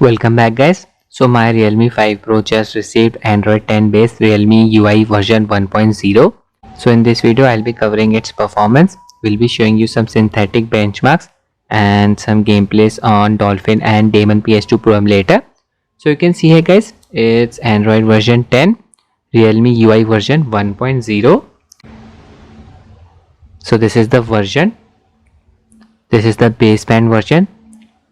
Welcome back guys. So my Realme 5 Pro just received Android 10 based Realme UI version 1.0. So in this video I'll be covering its performance. We'll be showing you some synthetic benchmarks and some gameplays on Dolphin and Damon PS2 Pro Emulator. So you can see here guys, it's Android version 10, Realme UI version 1.0. So this is the version. This is the baseband version.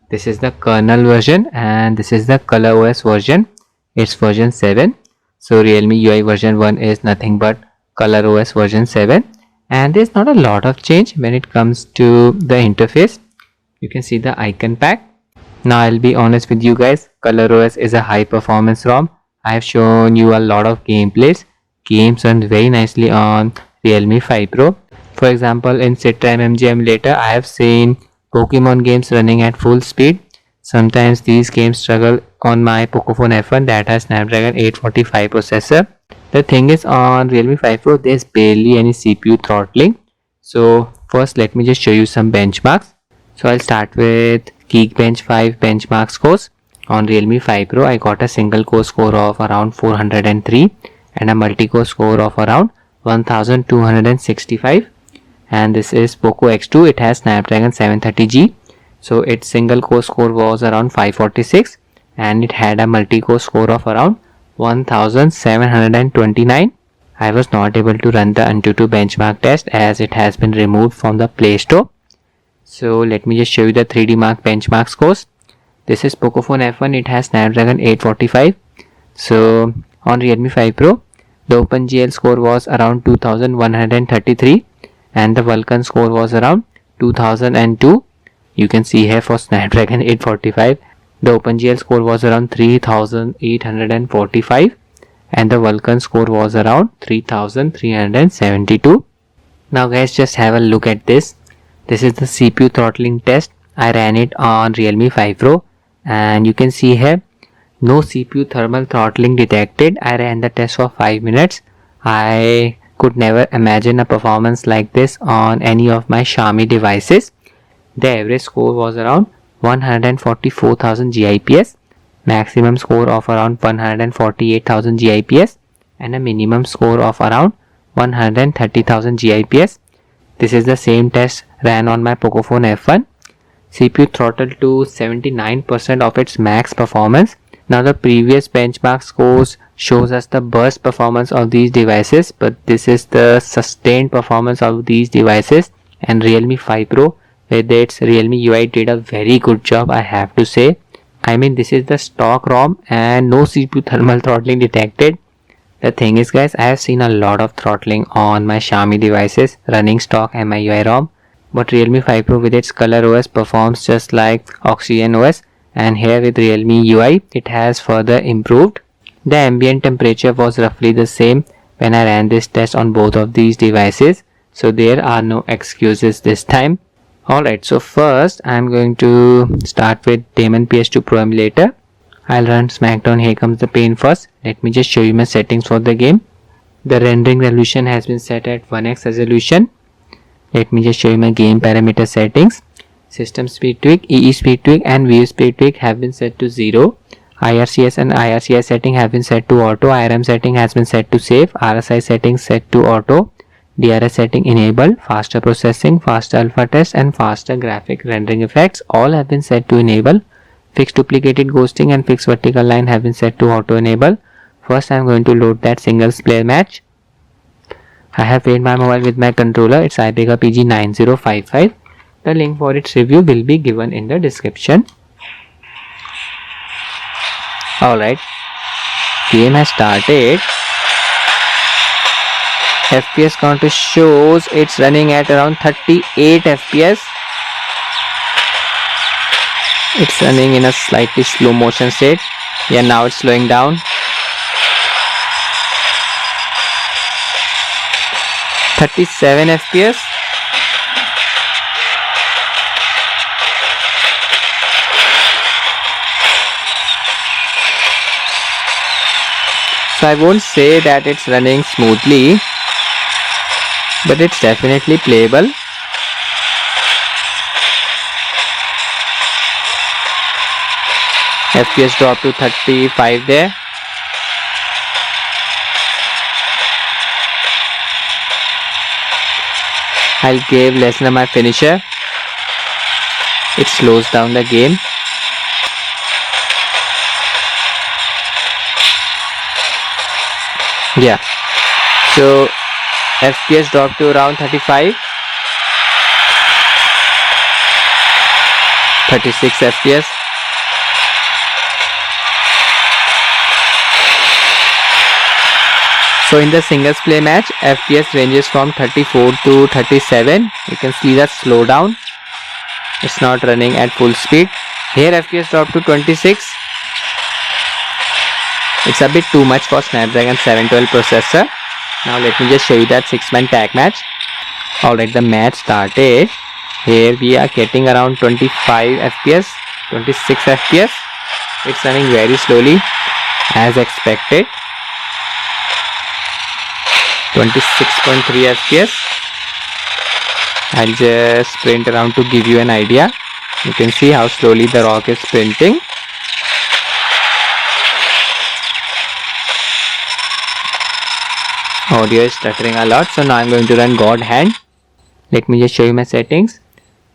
This is the kernel version and this is the ColorOS version. It's version 7. So Realme UI version 1 is nothing but ColorOS version 7, and there's not a lot of change when it comes to the interface. You can see the icon pack. Now I'll be honest with you guys, ColorOS is a high performance ROM. I've shown you a lot of gameplays. Games run very nicely on Realme 5 Pro. For example, in Citra MMG emulator, I have seen Pokemon games running at full speed. Sometimes these games struggle on my Pocophone F1 that has Snapdragon 845 processor. The thing is, on Realme 5 Pro there's barely any CPU throttling. So first let me just show you some benchmarks. So I'll start with Geekbench 5 benchmark scores. On Realme 5 Pro I got a single core score of around 403 and a multi-core score of around 1265. And this is Poco X2. It has Snapdragon 730G. So its single core score was around 546 and it had a multi-core score of around 1729. I was not able to run the Antutu benchmark test as it has been removed from the Play Store. So let me just show you the 3D Mark benchmark scores. This is Pocophone F1. It has Snapdragon 845. So on Realme 5 Pro, the OpenGL score was around 2133. And the Vulkan score was around 2002. You can see here for Snapdragon 845 the OpenGL score was around 3845 and the Vulkan score was around 3372. Now guys, just have a look at this. This is the CPU throttling test. I ran it on Realme 5 Pro and you can see here no CPU thermal throttling detected. I ran the test for 5 minutes. I could never imagine a performance like this on any of my Xiaomi devices. The average score was around 144,000 GIPS, maximum score of around 148,000 GIPS, and a minimum score of around 130,000 GIPS. This is the same test ran on my Pocophone F1. CPU throttled to 79% of its max performance. Now the previous benchmark scores shows us the burst performance of these devices, but this is the sustained performance of these devices. And Realme 5 Pro with its Realme UI did a very good job, I have to say. I mean, this is the stock ROM and no CPU thermal throttling detected. The thing is guys, I have seen a lot of throttling on my Xiaomi devices running stock MIUI ROM, but Realme 5 Pro with its ColorOS performs just like OxygenOS, and here with Realme UI it has further improved. The ambient temperature was roughly the same when I ran this test on both of these devices, so there are no excuses this time. Alright, so first I am going to start with Damon PS2 Pro Emulator. I'll run Smackdown Here Comes the Pain first. Let me just show you my settings for the game. The rendering resolution has been set at 1x resolution. Let me just show you my game parameter settings. System speed tweak, EE speed tweak and view speed tweak have been set to 0. IRCS and IRCS setting have been set to auto. IRM setting has been set to safe. RSI settings set to auto. DRS setting enabled. Faster processing, faster alpha test and faster graphic rendering effects all have been set to enable. Fixed duplicated ghosting and fixed vertical line have been set to auto enable. First I am going to load that singles player match. I have paired my mobile with my controller. It's IPEGA PG 9055. The link for its review will be given in the description. Alright, game has started. FPS counter shows it's running at around 38 FPS. It's running in a slightly slow motion state. Yeah, now it's slowing down. 37 FPS. So I won't say that it's running smoothly, but it's definitely playable. FPS drop to 35 there. I'll give lesson on my finisher. It slows down the game. Yeah, so FPS dropped to around 35, 36 FPS. So in the singles play match, FPS ranges from 34 to 37. You can see that slowdown. It's not running at full speed. Here FPS dropped to 26. It's a bit too much for Snapdragon 712 processor. Now let me just show you that 6-man tag match. Alright, the match started. Here we are getting around 25 FPS, 26 FPS. It's running very slowly as expected. 26.3 FPS. I'll just sprint around to give you an idea. You can see how slowly the rock is sprinting. Audio is stuttering a lot, so now I'm going to run God Hand. Let me just show you my settings.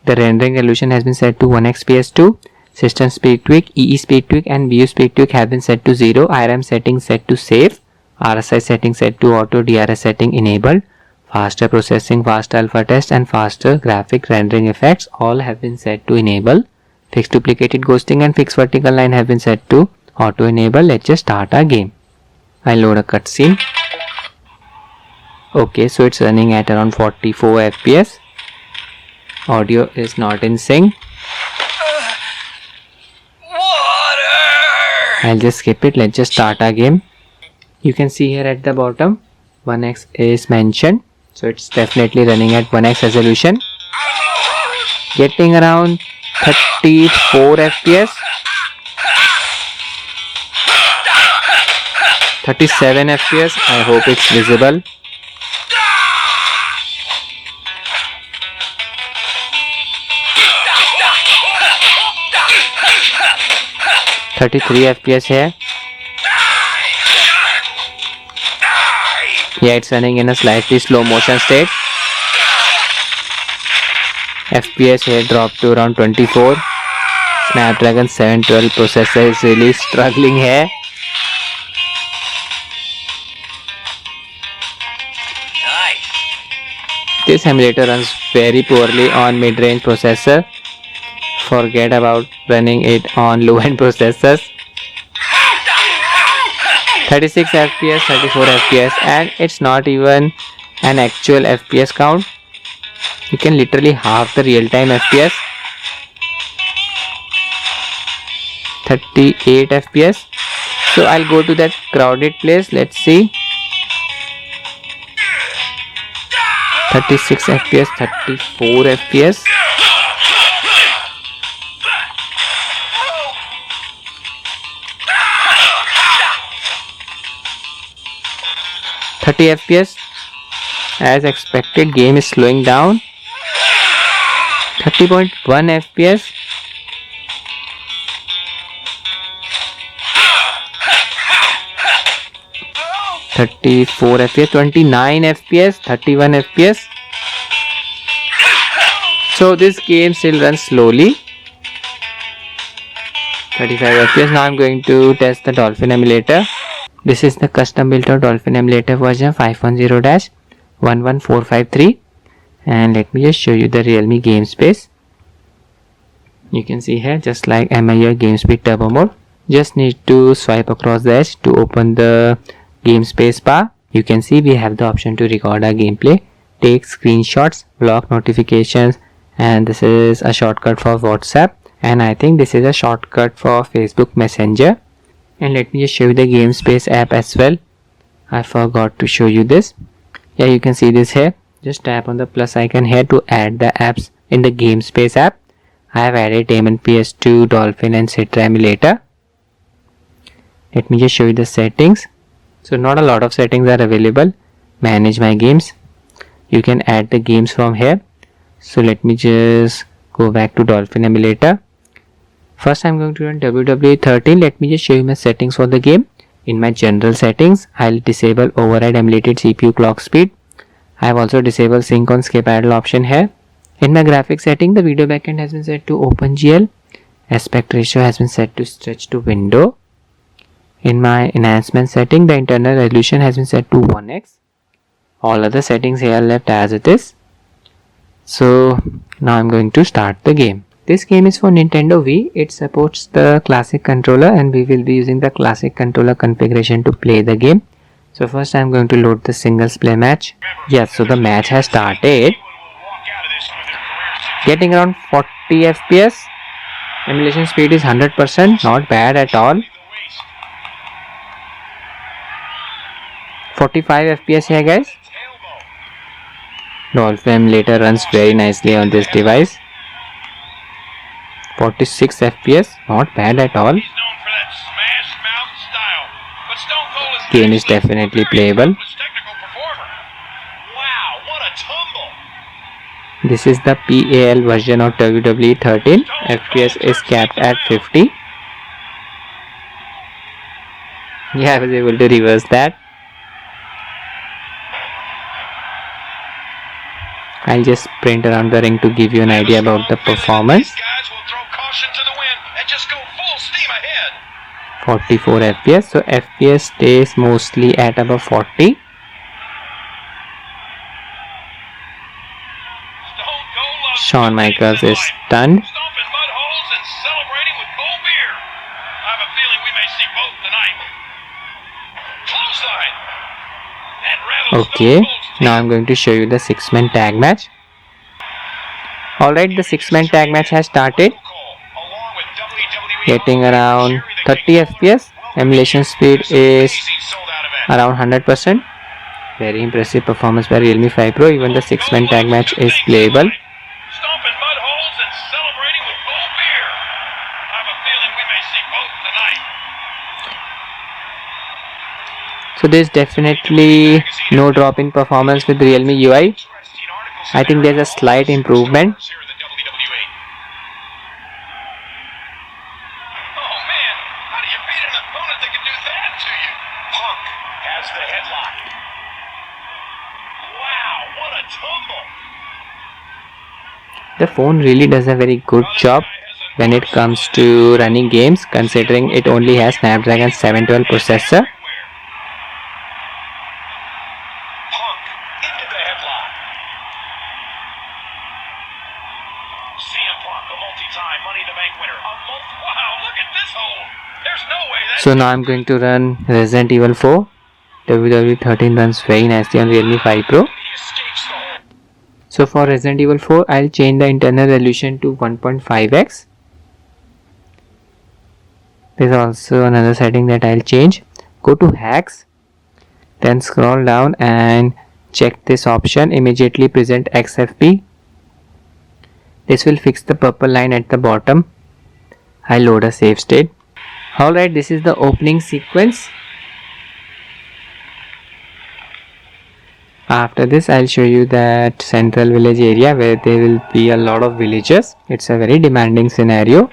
The rendering resolution has been set to 1x PS2. System speed tweak, EE speed tweak and view speed tweak have been set to 0. IRM settings set to safe. RSI settings set to auto. DRS setting enabled. Faster processing, fast alpha test and faster graphic rendering effects all have been set to enable. Fixed duplicated ghosting and fixed vertical line have been set to auto enable. Let's just start our game. I'll load a cutscene. Okay, so it's running at around 44 FPS. Audio is not in sync. I'll just skip it. Let's just start our game. You can see here at the bottom 1x is mentioned, so it's definitely running at 1x resolution. Getting around 34 FPS, 37 FPS. I hope it's visible. FPS here. Yeah, it's running in a slightly slow motion state. FPS here dropped to around 24. Snapdragon 712 processor is really struggling here. This emulator runs very poorly on mid-range processor. Forget about running it on low-end processors. 36 FPS, 34 FPS, and it's not even an actual FPS count. You can literally half the real-time FPS. 38 FPS. So I'll go to that crowded place. Let's see. 36 FPS, 34 FPS. 30 FPS. As expected, game is slowing down. 30.1 FPS. 34 FPS, 29 FPS, 31 FPS. So this game still runs slowly. 35 FPS. Now I'm going to test the Dolphin emulator. This is the custom built Dolphin emulator version 510-11453, and let me just show you the Realme game space. You can see here, just like MIUI game speed turbo mode, just need to swipe across the edge to open the game space bar. You can see we have the option to record our gameplay, take screenshots, block notifications, and this is a shortcut for WhatsApp, and I think this is a shortcut for Facebook Messenger. And let me just show you the game space app as well. I forgot to show you this. Yeah, you can see this here. Just tap on the plus icon here to add the apps in the game space app. I have added Damon PS2, Dolphin and Citra emulator. Let me just show you the settings. So not a lot of settings are available. Manage my games. You can add the games from here. So let me just go back to Dolphin emulator. First I'm going to run WWE 13. Let me just show you my settings for the game. In my general settings, I'll disable override emulated CPU clock speed. I have also disabled sync on skip idle option here. In my graphics setting, the video backend has been set to OpenGL. Aspect ratio has been set to stretch to window. In my enhancement setting, the internal resolution has been set to 1x. All other settings here are left as it is. So now I'm going to start the game. This game is for Nintendo Wii. It supports the classic controller and we will be using the classic controller configuration to play the game. So first I'm going to load the singles play match. Yes, so the match has started. Getting around 40 FPS. Emulation speed is 100%, not bad at all. 45 FPS here guys. Dolphin emulator runs very nicely on this device. 46 FPS, not bad at all. Game is definitely playable. This is the PAL version of WWE 13. FPS is capped at 50. Yeah, I was able to reverse that. I'll just sprint around the ring to give you an idea about the performance. 44 FPS, so FPS stays mostly at above 40. Shawn Michaels is stunned. Okay, now I'm going to show you the 6-man tag match. Alright, the 6-man tag match has started. Getting around 30 FPS. Emulation speed is around 100%. Very impressive performance by Realme 5 Pro. Even the 6-man tag match is playable. So there's definitely no drop in performance with Realme UI. I think there's a slight improvement. The phone really does a very good job when it comes to running games, considering it only has Snapdragon 712 processor. So now I'm going to run Resident Evil 4. WWE 13 runs very nicely on Realme 5 Pro. So for Resident Evil 4, I'll change the internal resolution to 1.5x. There's also another setting that I'll change. Go to hacks, then scroll down and check this option, immediately present XFP. This will fix the purple line at the bottom. I'll load a save state. Alright, this is the opening sequence. After this, I'll show you that central village area where there will be a lot of villagers. It's a very demanding scenario.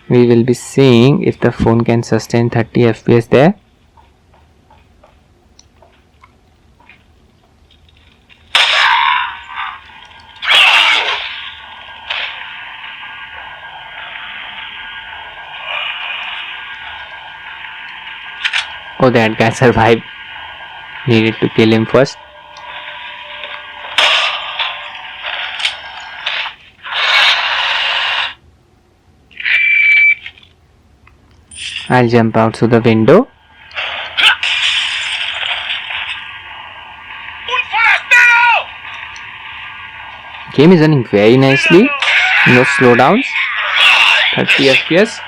We will be seeing if the phone can sustain 30 FPS there. Oh, that guy survived. Needed to kill him first. I'll jump out through the window. Game is running very nicely. No slowdowns. 30 FPS.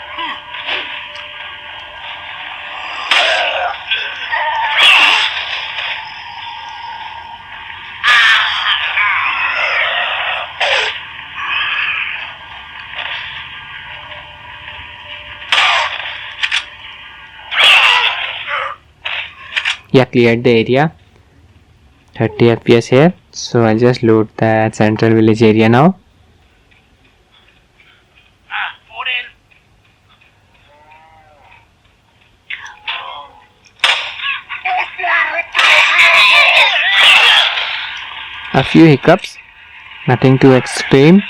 Yeah, cleared the area. 30 FPS here. So I'll just load that central village area now. A few hiccups, nothing too extreme.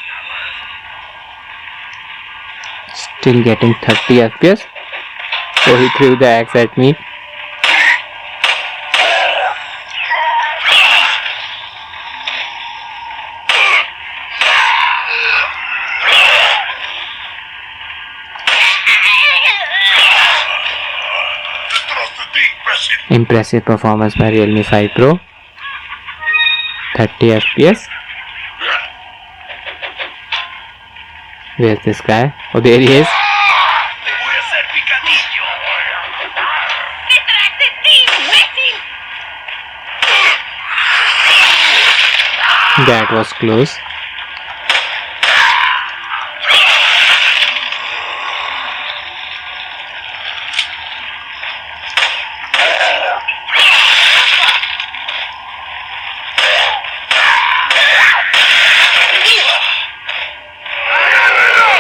Still getting 30 FPS. So he threw the axe at me. Impressive performance by Realme 5 Pro. 30 FPS. Where's this guy? Oh, there he is. That was close.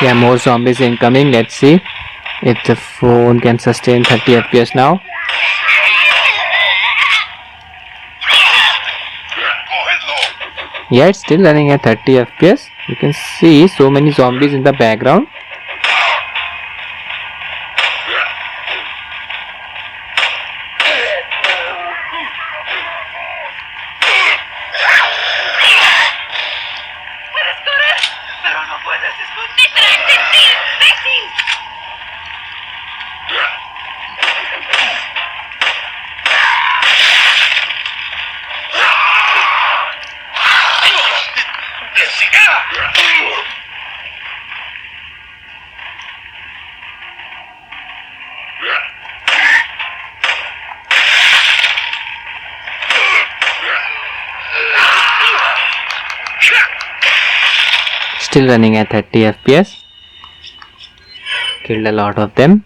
Yeah, more zombies incoming. Let's see if the phone can sustain 30 FPS now. Yeah, it's still running at 30 FPS. You can see so many zombies in the background. Still running at 30 FPS. Killed a lot of them.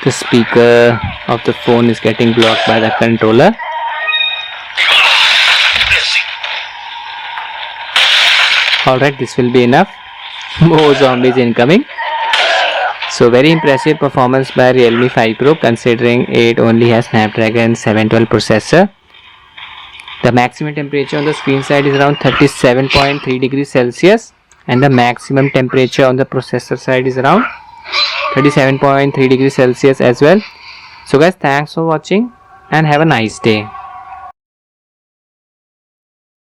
The speaker of the phone is getting blocked by the controller. Alright, this will be enough. More zombies incoming. So very impressive performance by Realme 5 Pro considering it only has Snapdragon 712 processor. The maximum temperature on the screen side is around 37.3 degrees Celsius and the maximum temperature on the processor side is around 37.3 degrees Celsius as well. So guys, thanks for watching and have a nice day.